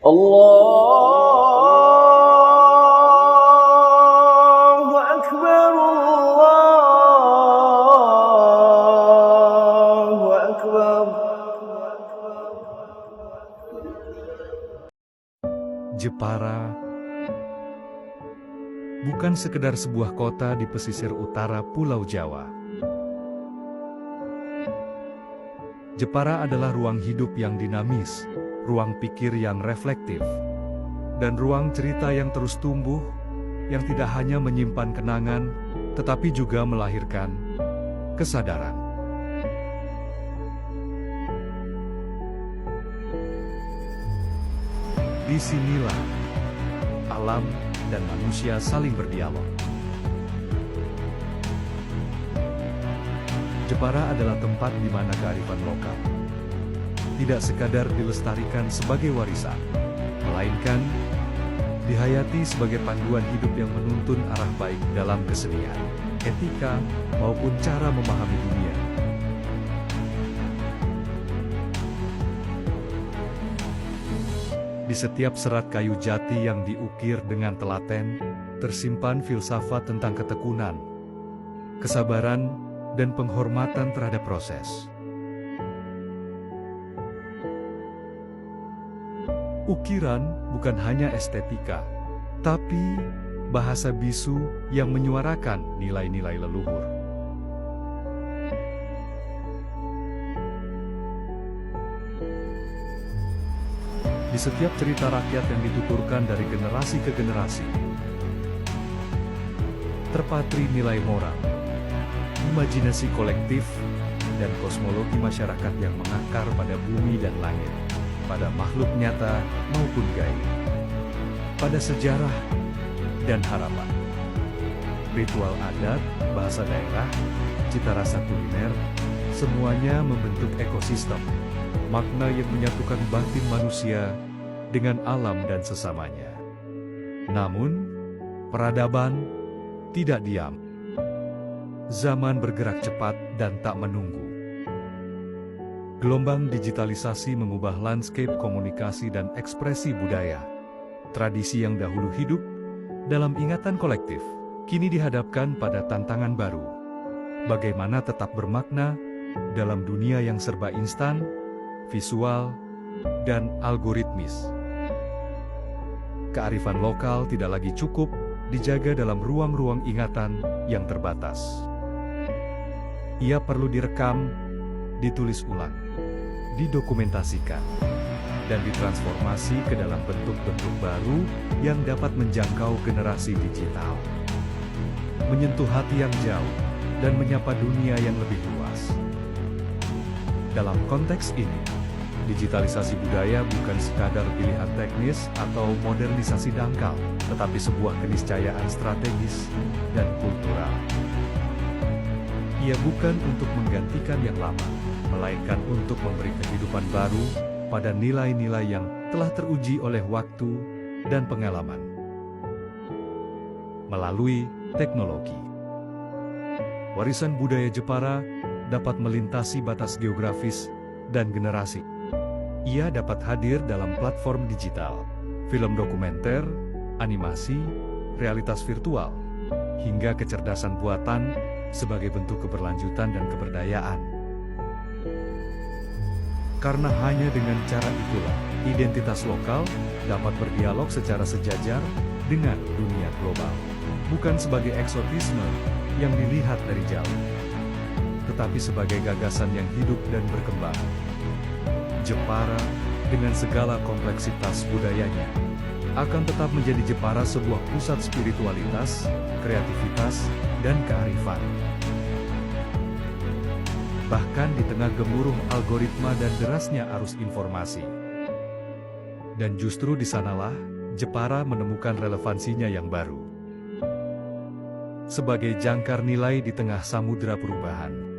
Allahu Akbar, Allahu Akbar. Jepara bukan sekedar sebuah kota di pesisir utara Pulau Jawa. Jepara adalah ruang hidup yang dinamis, ruang pikir yang reflektif, dan ruang cerita yang terus tumbuh, yang tidak hanya menyimpan kenangan, tetapi juga melahirkan kesadaran. Disinilah alam dan manusia saling berdialog. Jepara adalah tempat di mana kearifan lokal tidak sekadar dilestarikan sebagai warisan, melainkan dihayati sebagai panduan hidup yang menuntun arah baik dalam kesenian, etika, maupun cara memahami dunia. Di setiap serat kayu jati yang diukir dengan telaten, tersimpan filsafat tentang ketekunan, kesabaran, dan penghormatan terhadap proses. Ukiran bukan hanya estetika, tapi bahasa bisu yang menyuarakan nilai-nilai leluhur. Di setiap cerita rakyat yang dituturkan dari generasi ke generasi, terpatri nilai moral, imajinasi kolektif, dan kosmologi masyarakat yang mengakar pada bumi dan langit, pada makhluk nyata maupun gaib, pada sejarah dan harapan. Ritual adat, bahasa daerah, cita rasa kuliner, semuanya membentuk ekosistem, makna yang menyatukan batin manusia dengan alam dan sesamanya. Namun, peradaban tidak diam. Zaman bergerak cepat dan tak menunggu. Gelombang digitalisasi mengubah landscape komunikasi dan ekspresi budaya. Tradisi yang dahulu hidup dalam ingatan kolektif, kini dihadapkan pada tantangan baru. Bagaimana tetap bermakna dalam dunia yang serba instan, visual, dan algoritmis. Kearifan lokal tidak lagi cukup dijaga dalam ruang-ruang ingatan yang terbatas. Ia perlu direkam, ditulis ulang, didokumentasikan, dan ditransformasi ke dalam bentuk-bentuk baru yang dapat menjangkau generasi digital, menyentuh hati yang jauh, dan menyapa dunia yang lebih luas. Dalam konteks ini, digitalisasi budaya bukan sekadar pilihan teknis atau modernisasi dangkal, tetapi sebuah keniscayaan strategis dan kultural. Ia bukan untuk menggantikan yang lama, melainkan untuk memberi kehidupan baru pada nilai-nilai yang telah teruji oleh waktu dan pengalaman. Melalui teknologi, warisan budaya Jepara dapat melintasi batas geografis dan generasi. Ia dapat hadir dalam platform digital, film dokumenter, animasi, realitas virtual, hingga kecerdasan buatan sebagai bentuk keberlanjutan dan keberdayaan. Karena hanya dengan cara itulah, identitas lokal dapat berdialog secara sejajar dengan dunia global. Bukan sebagai eksotisme yang dilihat dari jauh, tetapi sebagai gagasan yang hidup dan berkembang. Jepara, dengan segala kompleksitas budayanya, akan tetap menjadi Jepara sebuah pusat spiritualitas, kreativitas, dan kearifan. Bahkan di tengah gemuruh algoritma dan derasnya arus informasi. Dan justru di sanalah, Jepara menemukan relevansinya yang baru. Sebagai jangkar nilai di tengah samudera perubahan.